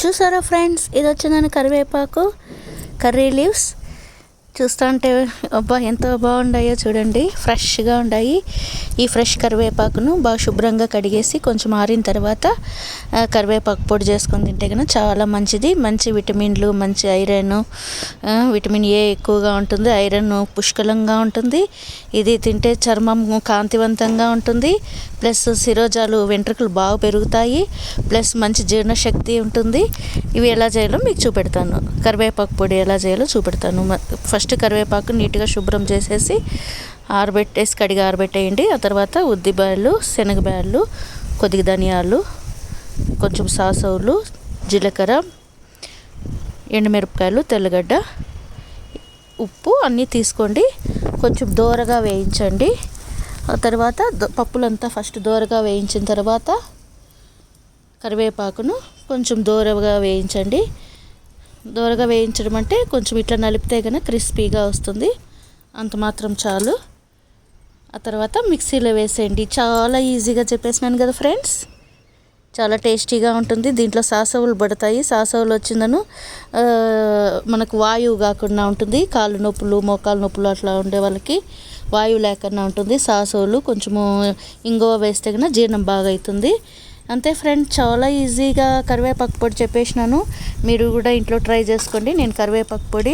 చూసారా ఫ్రెండ్స్, ఇది వచ్చిందని కరివేపాకు కర్రీ లీవ్స్ చూస్తూ ఉంటే అబ్బా ఎంత బాగున్నాయో చూడండి, ఫ్రెష్గా ఉన్నాయి. ఈ ఫ్రెష్ కరివేపాకును బాగా శుభ్రంగా కడిగేసి కొంచెం ఆరిన తర్వాత కరివేపాకు పొడి చేసుకొని తింటే కనుక చాలా మంచిది. మంచి విటమిన్లు, మంచి ఐరన్, విటమిన్ ఏ ఎక్కువగా ఉంటుంది, ఐరన్ పుష్కలంగా ఉంటుంది. ఇది తింటే చర్మం కాంతివంతంగా ఉంటుంది, ప్లస్ శిరోజాలు వెంట్రుకలు బాగా పెరుగుతాయి, ప్లస్ మంచి జీర్ణశక్తి ఉంటుంది. ఇవి ఎలా చేయాలో మీకు చూపెడతాను, కరివేపాకు పొడి ఎలా చేయాలో చూపెడతాను. ఫస్ట్ కరివేపాకు నీట్గా శుభ్రం చేసేసి కడిగి ఆరబెట్టేయండి. ఆ తర్వాత ఉద్దిబాయలు, శనగబాయలు, కొద్దిగా ధనియాలు, కొంచెం సాసవులు, జీలకర్ర, ఎండుమిరపకాయలు, తెల్లగడ్డ, ఉప్పు అన్నీ తీసుకోండి. కొంచెం దోరగా వేయించండి. ఆ తర్వాత పప్పులంతా ఫస్ట్ దోరగా వేయించిన తర్వాత కరివేపాకును కొంచెం దోరగా వేయించండి. దోరగా వేయించడం అంటే కొంచెం ఇట్లా నలిపితే కనుక క్రిస్పీగా వస్తుంది, అంత మాత్రం చాలు. ఆ తర్వాత మిక్సీలో వేసేయండి. చాలా ఈజీగా చెప్పేసినాను కదా ఫ్రెండ్స్, చాలా టేస్టీగా ఉంటుంది. దీంట్లో సాసవులు పడతాయి. సాసవులు వచ్చిందను మనకు వాయువు కాకుండా ఉంటుంది. కాళ్ళు నొప్పులు, మోకాలు నొప్పులు అట్లా ఉండే వాళ్ళకి వాయువు లేకుండా ఉంటుంది. సాసవులు కొంచెము ఇంగువ వేస్తే కనుక జీర్ణం బాగా అవుతుంది. అంతే ఫ్రెండ్స్, చాలా ఈజీగా కరివేపాకు పొడి చెప్పేసినాను. మీరు కూడా ఇంట్లో ట్రై చేసుకోండి. నేను కరివేపాకు పొడి,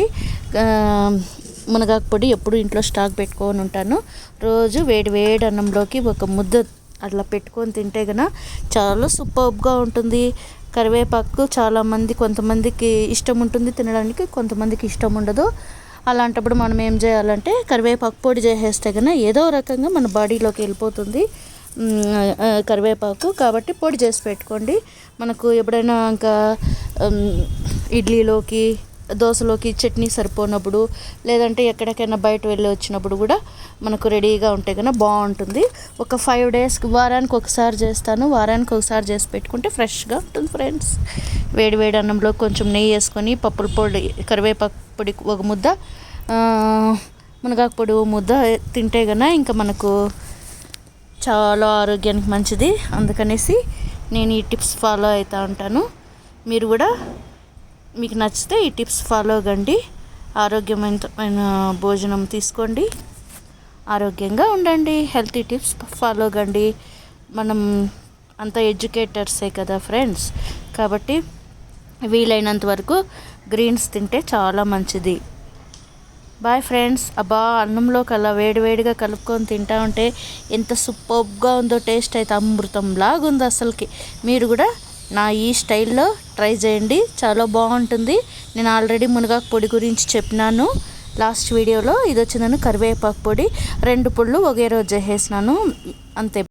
మునగాకు పొడి ఎప్పుడు ఇంట్లో స్టాక్ పెట్టుకొని ఉంటాను. రోజు వేడి వేడి అన్నంలోకి ఒక ముద్ద అట్లా పెట్టుకొని తింటే కనుక చాలా సూపర్గా ఉంటుంది. కరివేపాకు కొంతమందికి ఇష్టం ఉంటుంది తినడానికి, కొంతమందికి ఇష్టం ఉండదు. అలాంటప్పుడు మనం ఏం చేయాలంటే కరివేపాకు పొడి చేసేస్తే కనుక ఏదో రకంగా మన బాడీలోకి వెళ్ళిపోతుంది కరివేపాకు. కాబట్టి పొడి చేసి పెట్టుకోండి. మనకు ఎప్పుడైనా ఇంకా ఇడ్లీలోకి, దోశలోకి చట్నీ సరిపోనప్పుడు, లేదంటే ఎక్కడికైనా బయట వెళ్ళి వచ్చినప్పుడు కూడా మనకు రెడీగా ఉంటే కనుక బాగుంటుంది. ఒక 5 days, వారానికి ఒకసారి చేస్తాను. వారానికి ఒకసారి చేసి పెట్టుకుంటే ఫ్రెష్గా ఉంటుంది ఫ్రెండ్స్. వేడి వేడి అన్నంలో కొంచెం నెయ్యి వేసుకొని పప్పుల పొడి, కరివేపాకు పొడి ఒక ముద్ద, మునగాకు పొడి ఒక ముద్ద తింటే కనుక ఇంకా మనకు చాలా ఆరోగ్యానికి మంచిది. అందుకనేసి నేను ఈ టిప్స్ ఫాలో అవుతూ ఉంటాను. మీరు కూడా మీకు నచ్చితే ఈ టిప్స్ ఫాలో కండి. ఆరోగ్యమైన భోజనం తీసుకోండి, ఆరోగ్యంగా ఉండండి. హెల్తీ టిప్స్ ఫాలో కండి. మనం అంత ఎడ్యుకేటర్సే కదా ఫ్రెండ్స్, కాబట్టి వీలైనంత వరకు గ్రీన్స్ తింటే చాలా మంచిది. Boy friends. అబ్బా, అన్నంలోకి అలా వేడివేడిగా కలుపుకొని తింటా ఉంటే ఎంత సూపర్గా ఉందో, టేస్ట్ అయితే అమృతంలాగా ఉంది అసలుకి. మీరు కూడా నా ఈ స్టైల్లో ట్రై చేయండి, చాలా బాగుంటుంది. నేను ఆల్రెడీ మునగాకు పొడి గురించి చెప్పినాను లాస్ట్ వీడియోలో. ఇది వచ్చిందని కరివేపాకు పొడి 2 పుళ్ళు ఒకే రోజు చేసేసినాను, అంతే.